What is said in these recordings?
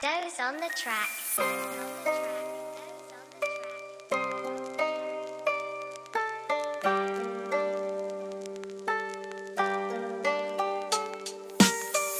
Doze on the track.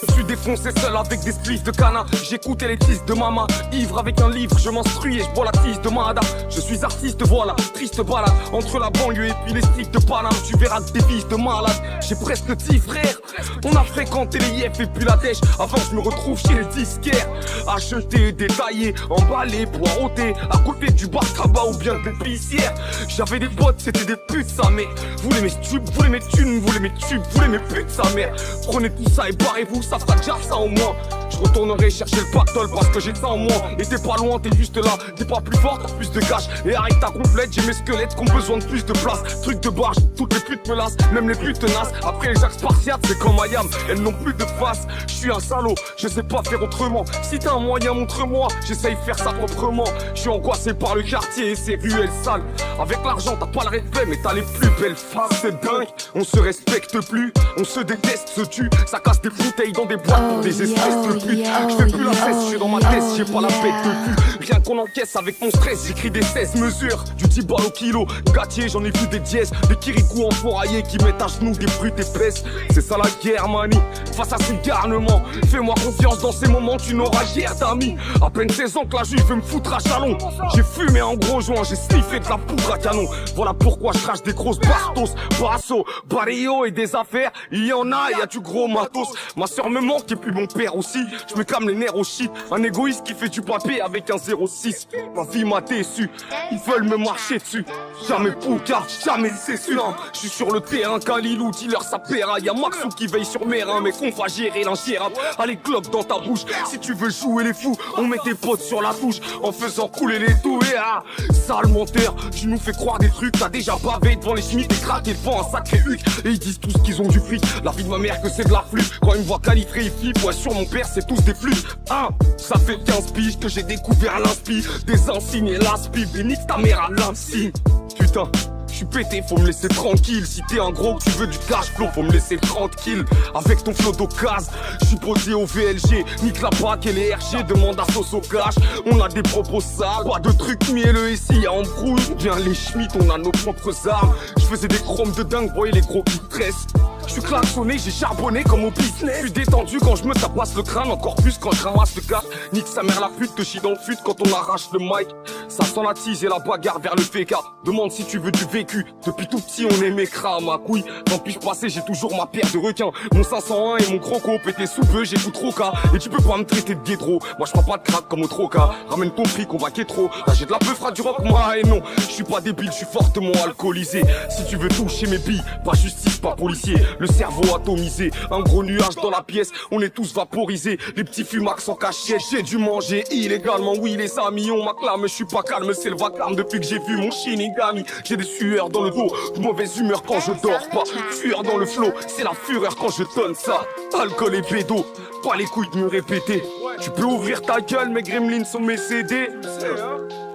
Je suis défoncé seul avec des spliffs de canard. J'écoutais les tisses de maman. Ivre avec un livre, je m'instruis et je bois la tisse de Mada. Je suis artiste, voilà, triste balade entre la banlieue et puis les sticks de Paname. Tu verras que des fils de malades. J'ai presque 10 frères. On a fréquenté les yefs et puis la dèche. Avant je me retrouve chez les disquaires. Acheter, détailler, emballer, poireauter. À côté du bar tabac ou bien de l'épicière. J'avais des potes, c'était des putes sa mère. Voulez mes stupes, voulez mes thunes, voulez mes tubes, voulez mes putes sa mère. Prenez tout ça et barrez-vous, ça fera déjà ça au moins. Je retournerai chercher le pactole parce que j'ai ça en moi. Et t'es pas loin, t'es juste là. T'es pas plus fort, t'as plus de cash. Et arrête ta complète, j'ai mes squelettes qui ont besoin de plus de place. Truc de barge, toutes les putes me lassent, même les putes tenaces. Après les Jacques Spartiates, c'est comme Ayam, elles n'ont plus de face. Je suis un salaud, je sais pas faire autrement. Si t'as un moyen, montre-moi, j'essaye faire ça proprement. Je suis angoissé par le quartier et ses ruelles sales. Avec l'argent, t'as pas le respect, mais t'as les plus belles femmes. C'est dingue, on se respecte plus, on se déteste, se tue. Ça casse des bouteilles dans des boîtes pour des espèces de putes. Je fais plus la cesse, je suis dans ma tête, j'ai pas la bête de cul. Rien qu'on encaisse avec mon stress, j'écris des 16 mesures. Du 10 balles au kilo, gâtier, j'en ai vu des dièses. Des kirikous enfouraillés qui mettent à genoux des brutes épaisses. C'est ça la guerre, mani, face à ces garnements. Fais-moi confiance dans ces moments, tu n'auras guère d'amis. À peine 16 ans que la juive veut me foutre à chalon. J'ai fumé en gros joint, j'ai sniffé de la poudre à canon. Voilà pourquoi je crache des grosses bastos, basso, barrio et des affaires. Il y en a, il y a du gros matos. Ma soeur me manque et puis mon père aussi. Je me calme les nerfs au shit. Un égoïste qui fait du papier avec un 06. Ma vie m'a déçu, ils veulent me marcher dessus. Jamais Pouka, jamais Cessu. Je suis sur le terrain, Kalilou, dealer ça paiera. Y'a Maxou qui veille sur mes reins, mais qu'on va gérer l'ingérable. Allez, clope dans ta bouche. Si tu veux jouer les fous, on met tes potes sur la touche en faisant couler les tout. Et ah, sale menteur, tu nous fais croire des trucs. T'as déjà bavé devant les chimiques, t'es craqué devant un sacré huc. Et ils disent tous qu'ils ont du fric. La vie de ma mère que c'est de la flûte. Quand ils me voient califrer, ils flippent. Ouais, sur mon père, c'est tous des flûtes. Ah, ça fait 15 piges que j'ai découvert l'inspi. Des insignes et l'aspi, des nique ta mère à l'insigne. Putain, je suis pété, faut me laisser tranquille. Si t'es un gros que tu veux du cash flow, faut me laisser tranquille. Avec ton flot d'occasion, je suis posé au VLG. Nique la PAC et les RG, demande à sauce au cash. On a des propos sales, pas de trucs mielleux ici à embrouille. Viens les schmitts, on a nos propres armes. Je faisais des chromes de dingue, voyez les gros qui stressent. Je suis klaxonné, j'ai charbonné comme au business. Je suis détendu quand je me tapasse le crâne, encore plus quand je ramasse le gars. Nique sa mère la pute, te chie dans le fut quand on arrache le mic. Ça sent la tease et la bagarre vers le FK. Demande si tu veux du vécu. Depuis tout petit on aimait cra ma couille. Tant pis je passais, j'ai toujours ma paire de requins. Mon 501 et mon croco pété sous peu, j'ai tout trop cas. Et tu peux pas me traiter de guédro. Moi je prends pas de crack comme au troca. Ramène ton fric, on va trop. Là j'ai de la peu fera du rock, moi et non. Je suis pas débile, je suis fortement alcoolisé. Si tu veux toucher mes billes, pas justice, pas policier. Le cerveau atomisé, un gros nuage dans la pièce. On est tous vaporisés, les petits fumacs sans cachette. J'ai dû manger illégalement, oui les amis, on m'acclame. Je suis pas calme, c'est le vacarme depuis que j'ai vu mon Shinigami. J'ai des sueurs dans le dos, de mauvaise humeur quand je dors pas. Fuir dans le flot, c'est la fureur quand je donne ça. Alcool et pédo, pas les couilles de me répéter. Tu peux ouvrir ta gueule, mes gremlins sont mes CD.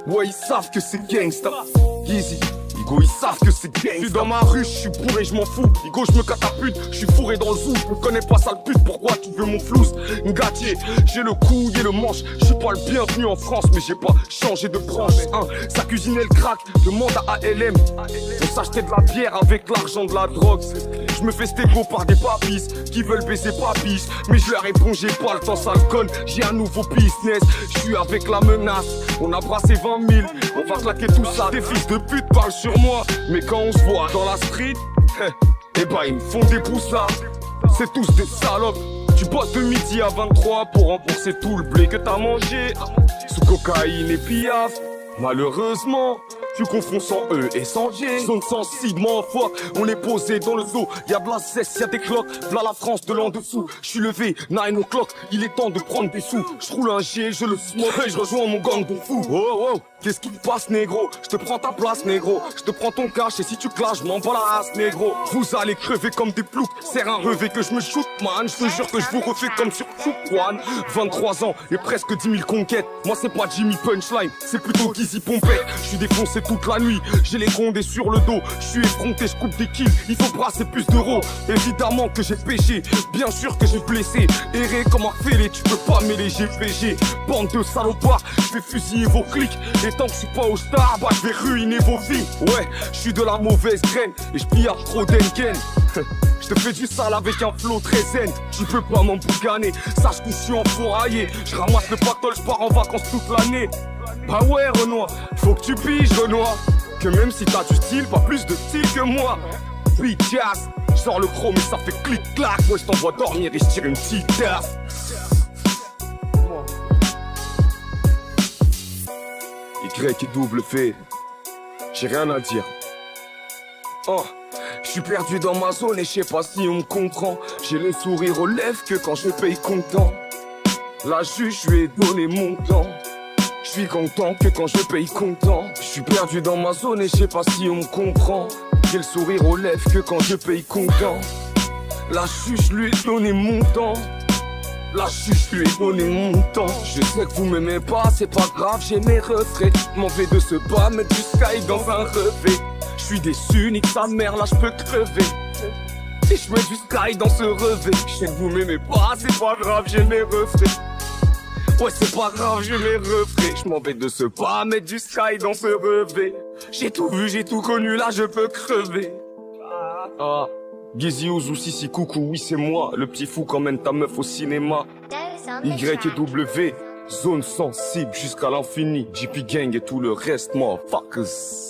Ouais, ils savent que c'est gangsta. Easy. Igo, ils savent que c'est gangsta. Je suis dans ma rue, je suis bourré, je m'en fous. Igo, je me catapulte, je suis fourré dans le zoo. Je me connais pas, sale pute, pourquoi tu veux mon flouze? Ngatier, j'ai le couille et le manche. Je suis pas le bienvenu en France, mais j'ai pas changé de branche. Sa cuisinait le crack, demande à ALM. On s'achetait de la bière avec l'argent de la drogue. Je me fais stégo par des papis qui veulent baiser papis. Mais je leur réponds, j'ai pas le temps, sale conne. J'ai un nouveau business, je suis avec la menace. On a brassé 20 000, on va claquer tout ça. Des fils de pute parlent sur moi, mais quand on se voit dans la street, eh ben ils me font des poussards. C'est tous des salopes. Tu bosses de midi à 23 pour rembourser tout le blé que t'as mangé. Sous cocaïne et piaf, malheureusement tu confonds sans E et sans G. Zone sensible, fuck, on est posé dans le zoo. Y'a de la cesse, y'a des cloques, v'là la France de l'en dessous. J'suis levé, 9 o'clock, il est temps de prendre des sous. J'roule un G, je le smoke et je rejoins mon gang de fous. Oh oh, qu'est-ce qui te passe négro? Je te prends ta place négro, je te prends ton cash et si tu clashes, je m'en bats la race négro. Vous allez crever comme des ploucs, c'est un revêt que je me shoot man. Je te jure que je vous refais comme sur One. 23 ans et presque 10 000 conquêtes. Moi c'est pas Jimmy Punchline, c'est plutôt Gizzy Pompette. Je suis défoncé toute la nuit. J'ai les grondés sur le dos, je suis effronté, je coupe des kills. Il faut brasser plus d'euros. Évidemment que j'ai péché, bien sûr que j'ai blessé. Erré comme un fêlé, tu peux pas mêler GPG. Bande de salopards, je vais fusiller vos clics. Et tant que je suis pas au star, bah je vais ruiner vos vies. Ouais, je suis de la mauvaise graine et je pille à trop d'engaine. Je te fais du sale avec un flow très zen. Tu peux pas m'en boucaner, sache que je suis enfouraillé. Je ramasse le pactole, je pars en vacances toute l'année. Bah ouais Renoir, faut que tu piges Renoir. Que même si t'as du style, pas plus de style que moi. Bitch-ass, je sors le chrome et ça fait clic-clac. Moi je t'envoie dormir et je tire une petite tasse. Y et W, j'ai rien à dire. Oh, je suis perdu dans ma zone et je sais pas si on me comprend. J'ai le sourire aux lèvres que quand je paye content. La juge, je lui ai donné mon temps. Je suis content que quand je paye content. Je suis perdu dans ma zone et je sais pas si on me comprend. J'ai le sourire aux lèvres que quand je paye content. La juge, je lui ai donné mon temps. La juge, je lui ai donné mon temps. Je sais que vous m'aimez pas, c'est pas grave, j'ai mes refrains. M'en vais de ce bas, mettre du sky dans un revêt. Je suis déçu, nique sa mère, là je peux crever. Et je mets du sky dans ce revêt. Je sais que vous m'aimez pas, c'est pas grave, j'ai mes refrains. Ouais, c'est pas grave, j'ai mes refrains. Je m'en vais de ce pas, mettre du sky dans ce revêt. J'ai tout vu, j'ai tout connu, là je peux crever. Ah, Gizzy Ouzou, si coucou, oui c'est moi. Le petit fou qu'emmène ta meuf au cinéma. Those on the Y et track. W, zone sensible jusqu'à l'infini. JP Gang et tout le reste, motherfuckers.